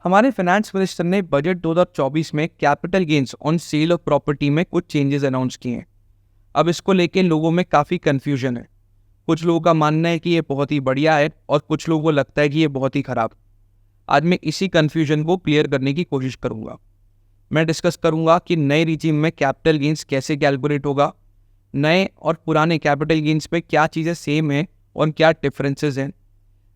हमारे finance minister ने budget 2024 में capital gains on sale of property में कुछ चेंजेस अनाउंस किए हैं। अब इसको लेके लोगों में काफ़ी कन्फ्यूजन है। कुछ लोगों का मानना है कि ये बहुत ही बढ़िया है और कुछ लोगों को लगता है कि ये बहुत ही ख़राब। आज मैं इसी कन्फ्यूजन को क्लियर करने की कोशिश करूँगा। मैं डिस्कस करूँगा कि नए रिजीम में कैपिटल गेन्स कैसे कैलकुलेट होगा, नए और पुराने कैपिटल गेन्स पे क्या चीज़ें सेम हैं और क्या डिफरेंसेस हैं,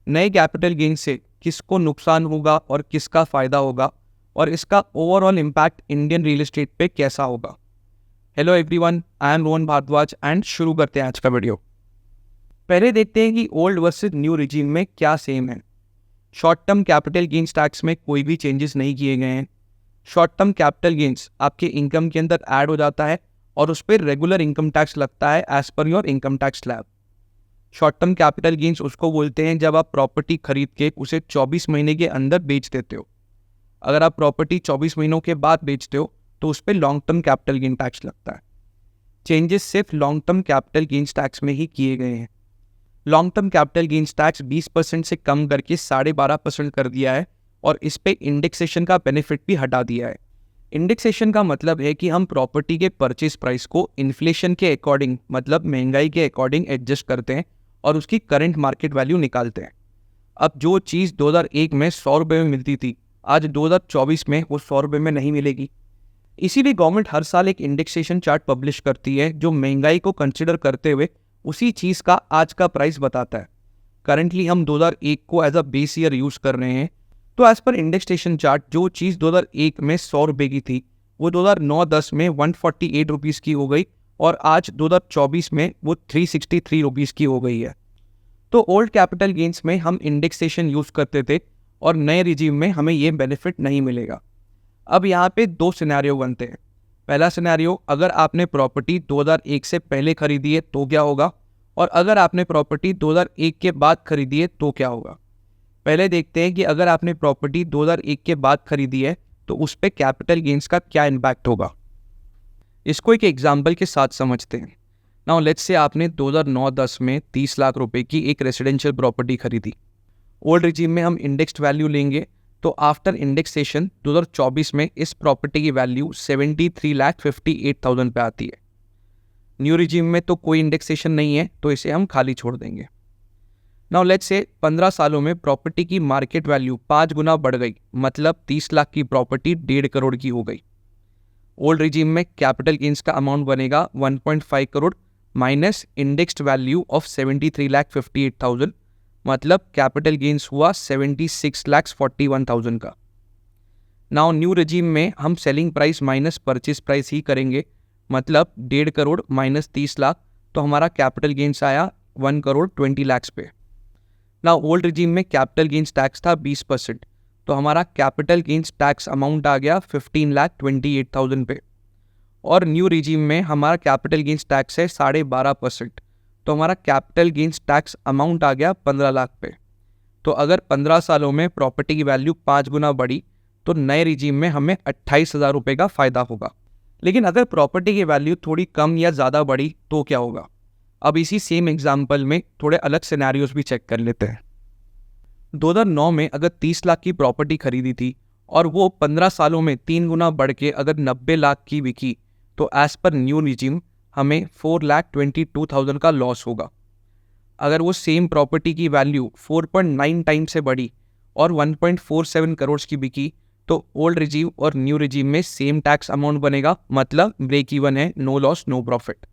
नए कैपिटल गेन से किसको नुकसान होगा और किसका फ़ायदा होगा, और इसका overall impact Indian real estate पे कैसा होगा। Hello everyone, I am Rohan Bhardwaj and शुरू करते हैं आज का वीडियो। पहले देखते हैं कि ओल्ड वर्सेस न्यू रिजीम में क्या सेम है। Short term capital gains tax में कोई भी चेंजेस नहीं किए गए हैं। शॉर्ट टर्म कैपिटल गेन्स आपके इनकम के अंदर ऐड हो जाता है और उस पर रेगुलर इनकम टैक्स लगता है as per your income tax slab. Short term capital gains उसको बोलते हैं जब आप प्रॉपर्टी खरीद के उसे 24 महीने के अंदर बेच देते हो। अगर आप प्रॉपर्टी 24 महीनों के बाद बेचते हो तो उस पर long term capital gain tax लगता है। चेंजेस सिर्फ long term capital gains tax में ही किए गए हैं। Long term capital gains tax 20% से कम करके 12.5% कर दिया है और इस पे इंडेक्सेशन का बेनिफिट भी हटा दिया है। इंडेक्सेशन का मतलब है कि हम प्रॉपर्टी के परचेज प्राइस को इन्फ्लेशन के अकॉर्डिंग, मतलब महंगाई के अकॉर्डिंग एडजस्ट करते हैं और उसकी करंट मार्केट वैल्यू निकालते हैं। अब जो चीज़ 2001 में 100 रुपये में मिलती थी, आज 2024 में वो 100 रुपये में नहीं मिलेगी। इसीलिए गवर्नमेंट हर साल एक इंडेक्सेशन चार्ट पब्लिश करती है जो महंगाई को कंसिडर करते हुए उसी चीज़ का आज का प्राइस बताता है। करंटली हम 2001 को as a base year use कर रहे हैं, तो एज पर इंडेक्सेशन चार्ट जो चीज़ 2001 में 100 रुपये की थी वो 2009-10 में 148 रुपीज़ की हो गई और आज 2024 में वो 363 रुपीज़ की हो गई है। तो ओल्ड कैपिटल गेन्स में हम इंडेक्सेशन यूज़ करते थे और नए रिजीम में हमें ये बेनिफिट नहीं मिलेगा। अब यहाँ पे दो सिनेरियो बनते हैं। पहला सिनेरियो, अगर आपने प्रॉपर्टी 2001 से पहले खरीदी है तो क्या होगा, और अगर आपने प्रॉपर्टी 2001 के बाद खरीदी है तो क्या होगा। पहले देखते हैं कि अगर आपने प्रॉपर्टी 2001 के बाद खरीदी है तो उस पर कैपिटल गेन्स का क्या इम्पैक्ट होगा। इसको एक एग्जाम्पल के साथ समझते हैं। नाउ लेट्स से आपने 2009-10 में 30 लाख रुपए की एक रेजिडेंशियल प्रॉपर्टी खरीदी। ओल्ड रिजीम में हम इंडेक्स्ड वैल्यू लेंगे तो आफ्टर इंडेक्सेशन 2024 में इस प्रॉपर्टी की वैल्यू 73,58,000 पे आती है। न्यू रिजीम में तो कोई इंडेक्सेशन नहीं है तो इसे हम खाली छोड़ देंगे। नाउ लेट्स से 15 सालों में प्रॉपर्टी की मार्केट वैल्यू 5 गुना बढ़ गई, मतलब 30 लाख की प्रॉपर्टी 1.5 करोड़ की हो गई। ओल्ड रिजीम में कैपिटल गेन्स का अमाउंट बनेगा 1.5 crore minus indexed value of 73,58,000, मतलब कैपिटल गेन्स हुआ 76,41,000 का। नाउ न्यू रिजीम में हम selling price minus purchase price ही करेंगे, मतलब 1.5 करोड़ माइनस 30 लाख, तो हमारा कैपिटल गेन्स आया 1 करोड़ 20 लाख पे। नाउ ओल्ड रिजीम में कैपिटल गेन्स टैक्स था 20%, तो हमारा कैपिटल गेन्स टैक्स अमाउंट आ गया 15,28,000 पे। और न्यू रिजीम में हमारा कैपिटल गेन्स टैक्स है 12.5%, तो हमारा कैपिटल गेन्स टैक्स अमाउंट आ गया 15 लाख पे। तो अगर 15 सालों में प्रॉपर्टी की वैल्यू 5 गुना बढ़ी तो नए रिजीम में हमें 28,000 रुपये का फ़ायदा होगा। लेकिन अगर प्रॉपर्टी की वैल्यू थोड़ी कम या ज़्यादा बढ़ी तो क्या होगा। अब इसी सेम एग्जाम्पल में थोड़े अलग सिनेरियोज भी चेक कर लेते हैं। 2009 में अगर 30 लाख की प्रॉपर्टी खरीदी थी और वो 15 सालों में 3 गुना बढ़ के अगर 90 लाख की बिकी, तो एज पर न्यू रिजीम हमें 4,22,000 का लॉस होगा। अगर वो सेम प्रॉपर्टी की वैल्यू 4.9 टाइम से बढ़ी और 1.47 करोड़ की बिकी, तो ओल्ड रिजीम और न्यू रिजीम में सेम टैक्स अमाउंट बनेगा, मतलब ब्रेक इवन है, नो लॉस नो प्रॉफिट।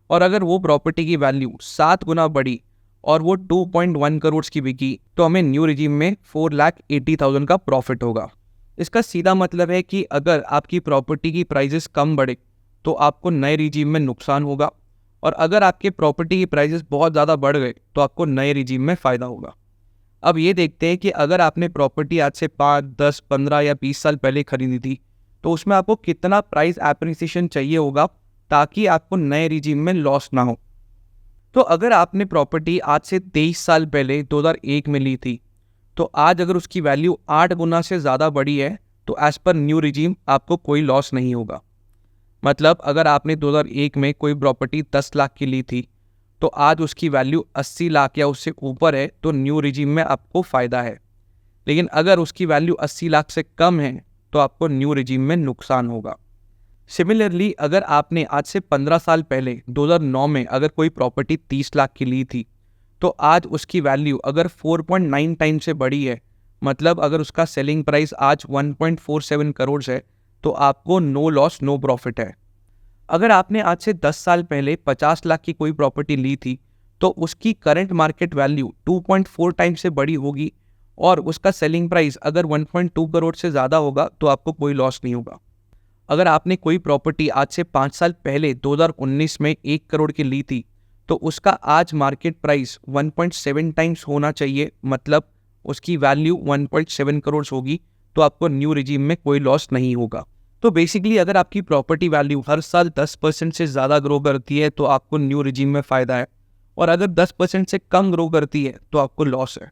और अगर वो प्रॉपर्टी की वैल्यू 7 गुना बढ़ी और वो 2.1 करोड़ की बिकी, तो हमें न्यू रिजीम में 4,80,000 का प्रॉफिट होगा। इसका सीधा मतलब है कि अगर आपकी प्रॉपर्टी की प्राइजेस कम बढ़े तो आपको नए रिजीम में नुकसान होगा, और अगर आपके प्रॉपर्टी की प्राइजेस बहुत ज़्यादा बढ़ गए तो आपको नए रिजीम में फ़ायदा होगा। अब ये देखते हैं कि अगर आपने प्रॉपर्टी आज से 5, 10, 15 या 20 साल पहले खरीदी थी तो उसमें आपको कितना प्राइस एप्रिसिएशन चाहिए होगा ताकि आपको नए रिजीम में लॉस ना हो। तो अगर आपने प्रॉपर्टी आज से 23 साल पहले 2001 में ली थी, तो आज अगर उसकी वैल्यू 8 गुना से ज़्यादा बढ़ी है तो एज़ पर न्यू रिजीम आपको कोई लॉस नहीं होगा। मतलब अगर आपने 2001 में कोई प्रॉपर्टी 10 लाख की ली थी तो आज उसकी वैल्यू 80 लाख या उससे ऊपर है तो न्यू रिजीम में आपको फ़ायदा है। लेकिन अगर उसकी वैल्यू 80 लाख से कम है तो आपको न्यू रिजीम में नुकसान होगा। सिमिलरली अगर आपने आज से 15 साल पहले 2009 में अगर कोई प्रॉपर्टी 30 लाख की ली थी, तो आज उसकी वैल्यू अगर 4.9 टाइम से बढ़ी है, मतलब अगर उसका सेलिंग प्राइस आज 1.47 करोड़ है, तो आपको नो लॉस नो प्रॉफिट है। अगर आपने आज से 10 साल पहले 50 लाख की कोई प्रॉपर्टी ली थी, तो उसकी करंट मार्केट वैल्यू 2.4 टाइम से बड़ी होगी और उसका सेलिंग प्राइस अगर 1.2 करोड़ से ज़्यादा होगा तो आपको कोई लॉस नहीं होगा। अगर आपने कोई प्रॉपर्टी आज से 5 साल पहले 2019 में 1 करोड़ की ली थी, तो उसका आज मार्केट प्राइस 1.7 टाइम्स होना चाहिए, मतलब उसकी वैल्यू 1.7 करोड़ होगी, तो आपको न्यू रिजीम में कोई लॉस नहीं होगा। तो बेसिकली अगर आपकी प्रॉपर्टी वैल्यू हर साल 10% से ज़्यादा ग्रो करती है तो आपको न्यू रिजीम में फ़ायदा है, और अगर 10% से कम ग्रो करती है तो आपको लॉस है।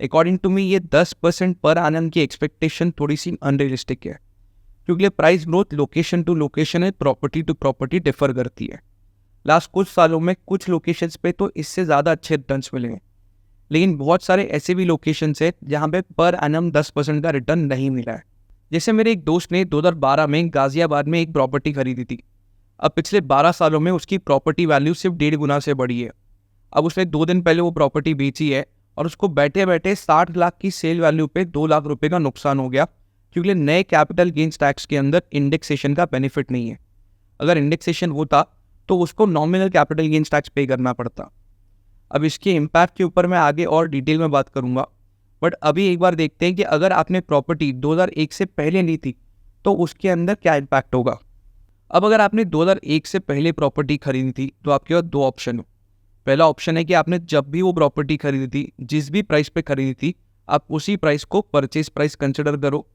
अकॉर्डिंग टू मी ये 10% पर एनम की एक्सपेक्टेशन थोड़ी सी अनरियलिस्टिक है, क्योंकि price growth location to location है, प्रॉपर्टी टू प्रॉपर्टी डिफर करती है। लास्ट कुछ सालों में कुछ लोकेशंस पे तो इससे ज़्यादा अच्छे रिटर्न्स मिले हैं, लेकिन बहुत सारे ऐसे भी लोकेशंस हैं जहाँ पे पर एनम 10% का रिटर्न नहीं मिला है। जैसे मेरे एक दोस्त ने 2012 में गाजियाबाद में एक प्रॉपर्टी खरीदी थी। अब पिछले 12 सालों में उसकी प्रॉपर्टी वैल्यू सिर्फ 1.5 गुना से बढ़ी है। अब उसने 2 दिन पहले वो प्रॉपर्टी बेची है और उसको बैठे बैठे 60 लाख की सेल वैल्यू पे 2 लाख रुपए का नुकसान हो गया, क्योंकि नए कैपिटल गेन्स टैक्स के अंदर इंडेक्सेशन का बेनिफिट नहीं है। अगर इंडेक्सेशन होता तो उसको नॉमिनल कैपिटल गेन्स टैक्स पे करना पड़ता। अब इसके इम्पैक्ट के ऊपर मैं आगे और डिटेल में बात करूंगा, बट अभी एक बार देखते हैं कि अगर आपने प्रॉपर्टी 2001 से पहले ली थी तो उसके अंदर क्या इम्पैक्ट होगा। अब अगर आपने 2001 से पहले प्रॉपर्टी खरीदी थी तो आपके पास 2 ऑप्शन हो। पहला ऑप्शन है कि आपने जब भी वो प्रॉपर्टी खरीदी थी, जिस भी प्राइस पे खरीदी थी, आप उसी प्राइस को परचेज प्राइस कंसिडर करो,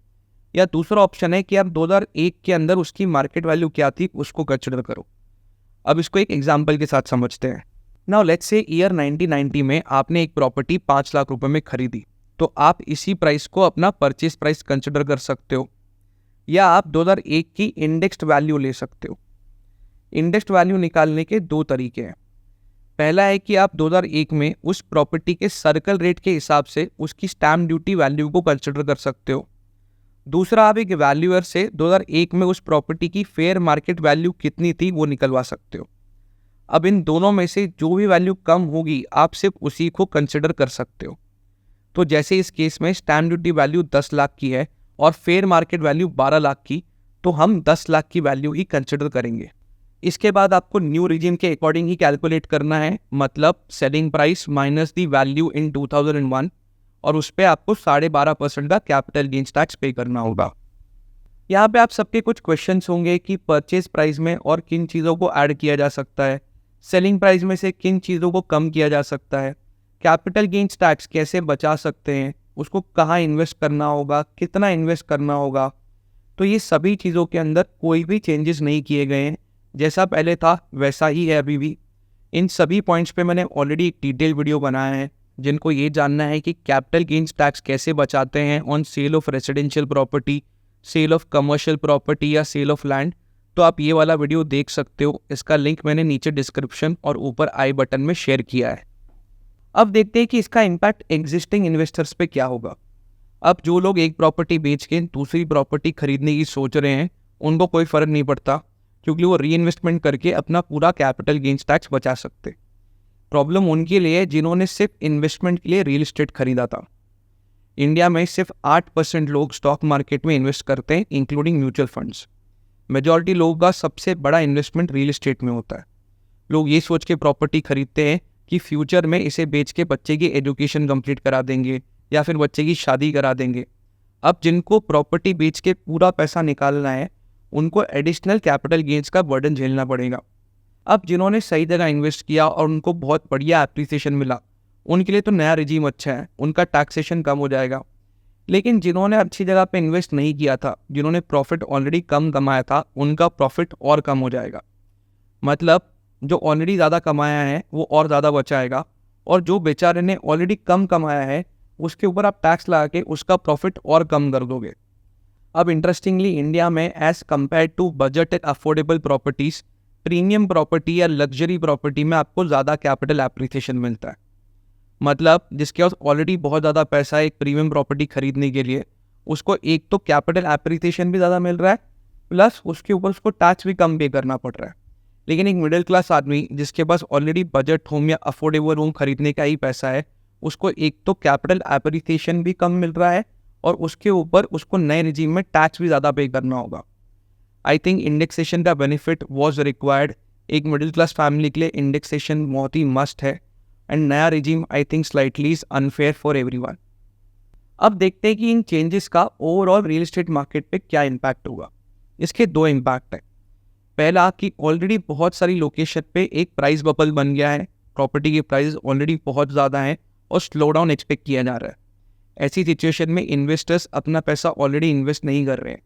या दूसरा ऑप्शन है कि आप 2001 के अंदर उसकी मार्केट वैल्यू क्या थी उसको कंसिडर करो। अब इसको एक एग्जाम्पल के साथ समझते हैं। नाउ लेट्स से ईयर 1990 में आपने एक प्रॉपर्टी 5 लाख रुपए में खरीदी, तो आप इसी प्राइस को अपना परचेज प्राइस कंसिडर कर सकते हो, या आप 2001 की इंडेक्स्ड वैल्यू ले सकते हो। इंडेक्स्ड वैल्यू निकालने के 2 तरीके हैं। पहला है कि आप 2001 में उस प्रॉपर्टी के सर्कल रेट के हिसाब से उसकी स्टैम्प ड्यूटी वैल्यू को कंसिडर कर सकते हो। दूसरा, आप एक वैल्यूअर से 2001 में उस प्रॉपर्टी की फेयर मार्केट वैल्यू कितनी थी वो निकलवा सकते हो। अब इन दोनों में से जो भी वैल्यू कम होगी आप सिर्फ उसी को कंसिडर कर सकते हो। तो जैसे इस केस में स्टैम्प ड्यूटी वैल्यू 10 लाख की है और फेयर मार्केट वैल्यू 12 लाख की, तो हम 10 लाख की वैल्यू ही कंसिडर करेंगे। इसके बाद आपको न्यू रिजीम के अकॉर्डिंग ही कैलकुलेट करना है, मतलब selling price minus the value in 2001, और उस पर आपको 12.5% का कैपिटल गेन्स टैक्स पे करना होगा। यहाँ पे आप सबके कुछ क्वेश्चंस होंगे कि परचेज प्राइस में और किन चीज़ों को ऐड किया जा सकता है, सेलिंग प्राइस में से किन चीज़ों को कम किया जा सकता है, कैपिटल गेन्स टैक्स कैसे बचा सकते हैं, उसको कहाँ इन्वेस्ट करना होगा, कितना इन्वेस्ट करना होगा। तो ये सभी चीज़ों के अंदर कोई भी चेंजेस नहीं किए गए हैं, जैसा पहले था वैसा ही है अभी भी। इन सभी पॉइंट्स पे मैंने ऑलरेडी एक डिटेल वीडियो बनाया है। जिनको ये जानना है कि कैपिटल गेन्स टैक्स कैसे बचाते हैं on sale of residential property, sale of commercial property या सेल ऑफ लैंड, तो आप ये वाला वीडियो देख सकते हो। इसका लिंक मैंने नीचे डिस्क्रिप्शन और ऊपर आई बटन में शेयर किया है। अब देखते हैं कि इसका इम्पैक्ट एग्जिस्टिंग इन्वेस्टर्स पे क्या होगा। अब जो लोग एक प्रॉपर्टी बेच के दूसरी प्रॉपर्टी खरीदने की सोच रहे हैं उनको कोई फ़र्क नहीं पड़ता, क्योंकि वो री इन्वेस्टमेंट करके अपना पूरा कैपिटल गेन्स टैक्स बचा सकते। प्रॉब्लम उनके लिए जिन्होंने सिर्फ इन्वेस्टमेंट के लिए रियल एस्टेट खरीदा था। इंडिया में सिर्फ 8% लोग स्टॉक मार्केट में इन्वेस्ट करते हैं, इंक्लूडिंग म्यूचुअल फंड्स। मेजॉरिटी लोगों का सबसे बड़ा इन्वेस्टमेंट रियल एस्टेट में होता है। लोग ये सोच के प्रॉपर्टी खरीदते हैं कि फ्यूचर में इसे बेच के बच्चे की एजुकेशन कंप्लीट करा देंगे या फिर बच्चे की शादी करा देंगे। अब जिनको प्रॉपर्टी बेच के पूरा पैसा निकालना है उनको एडिशनल कैपिटल गेन्स का बर्डन झेलना पड़ेगा। अब जिन्होंने सही जगह इन्वेस्ट किया और उनको बहुत बढ़िया एप्रिसिएशन मिला, उनके लिए तो नया रिजीम अच्छा है, उनका टैक्सेशन कम हो जाएगा। लेकिन जिन्होंने अच्छी जगह पे इन्वेस्ट नहीं किया था, जिन्होंने प्रॉफिट ऑलरेडी कम कमाया था, उनका प्रॉफिट और कम हो जाएगा। मतलब जो ऑलरेडी ज़्यादा कमाया है वो और ज़्यादा बचाएगा, और जो बेचारे ने ऑलरेडी कम कमाया है उसके ऊपर आप टैक्स लगा के उसका प्रॉफिट और कम कर दोगे। अब इंटरेस्टिंगली इंडिया में as compare to budget and affordable properties, premium property या लग्जरी प्रॉपर्टी में आपको ज़्यादा कैपिटल एप्रिसिएशन मिलता है। मतलब जिसके पास ऑलरेडी बहुत ज़्यादा पैसा है एक प्रीमियम प्रॉपर्टी खरीदने के लिए, उसको एक तो कैपिटल एप्रिसिएशन भी ज़्यादा मिल रहा है, प्लस उसके ऊपर उसको टैक्स भी कम पे करना पड़ रहा है। लेकिन एक मिडिल क्लास आदमी जिसके पास ऑलरेडी बजट होम या अफोर्डेबल होम खरीदने का ही पैसा है, उसको एक तो कैपिटल एप्रिसिएशन भी कम मिल रहा है और उसके ऊपर उसको नए रिजीम में टैक्स भी ज़्यादा पे करना होगा। आई थिंक इंडेक्सेशन का बेनिफिट वॉज रिक्वायर्ड। एक मिडिल क्लास फैमिली के लिए इंडेक्सेशन बहुत ही मस्ट है एंड नया regime I think slightly is unfair for everyone. अब देखते हैं कि इन चेंजेस का ओवरऑल रियल एस्टेट मार्केट पे क्या इम्पैक्ट होगा। इसके दो इम्पैक्ट है। पहला कि ऑलरेडी बहुत सारी लोकेशन पे एक प्राइस बबल बन गया है, प्रॉपर्टी के प्राइस ऑलरेडी बहुत ज़्यादा हैं और स्लो डाउन एक्सपेक्ट किया जा रहा है। ऐसी सिचुएशन में इन्वेस्टर्स अपना पैसा ऑलरेडी इन्वेस्ट नहीं कर रहे हैं।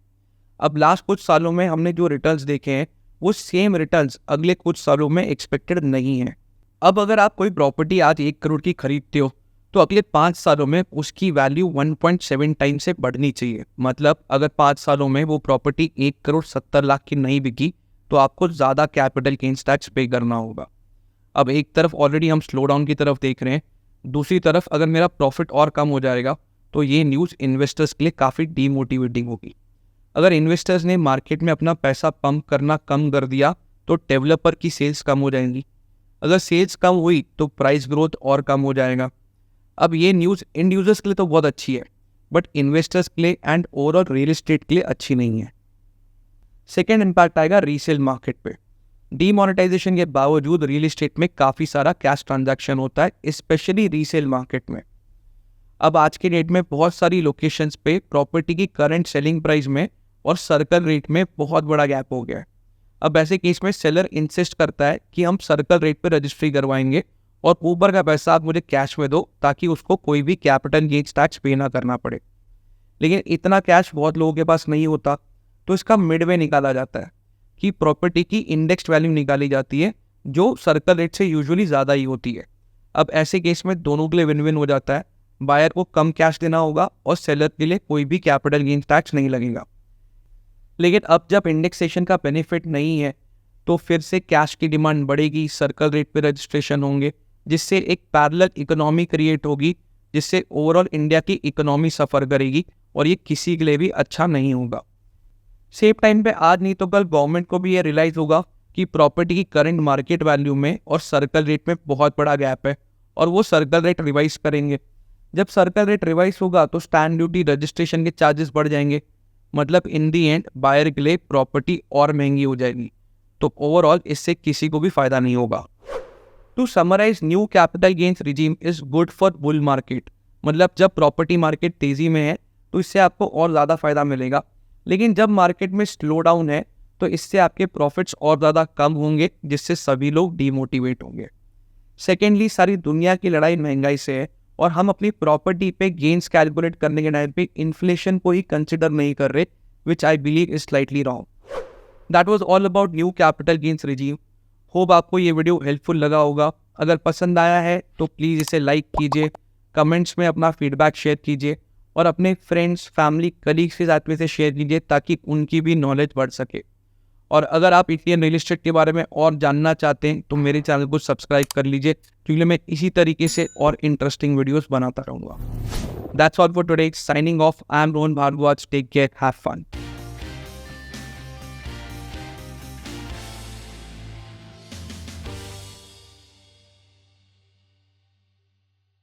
अब लास्ट कुछ सालों में हमने जो रिटर्न्स देखे हैं वो सेम रिटर्न्स अगले कुछ सालों में एक्सपेक्टेड नहीं है। अब अगर आप कोई प्रॉपर्टी आज 1 करोड़ की खरीदते हो तो अगले 5 सालों में उसकी वैल्यू 1.7 टाइम से बढ़नी चाहिए। मतलब अगर 5 सालों में वो प्रॉपर्टी 1 करोड़ 70 लाख की नहीं बिकी तो आपको ज़्यादा कैपिटल गेन्स टैक्स पे करना होगा। अब एक तरफ ऑलरेडी हम स्लो डाउन की तरफ देख रहे हैं, दूसरी तरफ अगर मेरा प्रॉफिट और कम हो जाएगा तो ये न्यूज़ इन्वेस्टर्स के लिए काफ़ी डीमोटिवेटिंग होगी। अगर इन्वेस्टर्स ने मार्केट में अपना पैसा पंप करना कम कर दिया तो डेवलपर की सेल्स कम हो जाएंगी। अगर सेल्स कम हुई तो प्राइस ग्रोथ और कम हो जाएगा। अब ये न्यूज़ इंड यूजर्स के लिए तो बहुत अच्छी है, बट इन्वेस्टर्स के लिए एंड ओवरऑल रियल एस्टेट के लिए अच्छी नहीं है। सेकेंड इम्पैक्ट आएगा रीसेल मार्केट पे। डीमोनेटाइजेशन के बावजूद रियल एस्टेट में काफ़ी सारा कैश ट्रांजैक्शन होता है, स्पेशली रीसेल मार्केट में। अब आज के डेट में बहुत सारी लोकेशंस पे प्रॉपर्टी की करंट सेलिंग प्राइस में और सर्कल रेट में बहुत बड़ा गैप हो गया है। अब ऐसे केस में सेलर इंसिस्ट करता है कि हम सर्कल रेट पे रजिस्ट्री करवाएंगे और ऊपर का पैसा आप मुझे कैश में दो ताकि उसको कोई भी कैपिटल गेन्स टैक्स पे ना करना पड़े। लेकिन इतना कैश बहुत लोगों के पास नहीं होता, तो इसका मिडवे निकाला जाता है कि प्रॉपर्टी की इंडेक्स्ड वैल्यू निकाली जाती है जो सर्कल रेट से यूजुअली ज़्यादा ही होती है। अब ऐसे केस में दोनों के लिए विन विन हो जाता है। बायर को कम कैश देना होगा और सेलर के लिए कोई भी कैपिटल गेन्स टैक्स नहीं लगेगा। लेकिन अब जब इंडेक्सेशन का बेनिफिट नहीं है तो फिर से कैश की डिमांड बढ़ेगी, सर्कल रेट पे रजिस्ट्रेशन होंगे, जिससे एक पैरेलल इकोनॉमी क्रिएट होगी, जिससे ओवरऑल इंडिया की इकोनॉमी सफ़र करेगी और ये किसी के लिए भी अच्छा नहीं होगा। सेम टाइम पे आज नहीं तो कल गवर्नमेंट को भी ये रियलाइज़ होगा कि प्रॉपर्टी की करंट मार्केट वैल्यू में और सर्कल रेट में बहुत बड़ा गैप है और वो सर्कल रेट रिवाइज करेंगे। जब सर्कल रेट रिवाइज होगा तो स्टैंप ड्यूटी, रजिस्ट्रेशन के चार्जेस बढ़ जाएंगे। मतलब इन दी एंड बायर के लिए प्रॉपर्टी और महंगी हो जाएगी। तो ओवरऑल इससे किसी को भी फायदा नहीं होगा। To summarise, new capital gains regime is good for bull market. मतलब जब प्रॉपर्टी मार्केट तेजी में है तो इससे आपको और ज़्यादा फायदा मिलेगा, लेकिन जब मार्केट में स्लो डाउन है तो इससे आपके प्रॉफिट्स और ज़्यादा कम होंगे, जिससे सभी लोग डीमोटिवेट होंगे। सेकेंडली, सारी दुनिया की लड़ाई महंगाई से है और हम अपनी प्रॉपर्टी पे गेन्स कैलकुलेट करने के टाइम पे इन्फ्लेशन को ही कंसिडर नहीं कर रहे, which I believe is slightly wrong. That was all about new capital gains regime. Hope आपको ये वीडियो हेल्पफुल लगा होगा। अगर पसंद आया है तो प्लीज़ इसे लाइक कीजिए, कमेंट्स में अपना फीडबैक शेयर कीजिए और अपने फ्रेंड्स, फैमिली, कलीग्स के साथ में से शेयर कीजिए ताकि उनकी भी नॉलेज बढ़ सके। और अगर आप इंडियन रियल एस्टेट के बारे में और जानना चाहते हैं तो मेरे चैनल को सब्सक्राइब कर लीजिए, क्योंकि मैं इसी तरीके से और इंटरेस्टिंग वीडियोस बनाता रहूँगा। That's all for today. Signing off, I am Rohan Bhardwaj. Take care, have fun.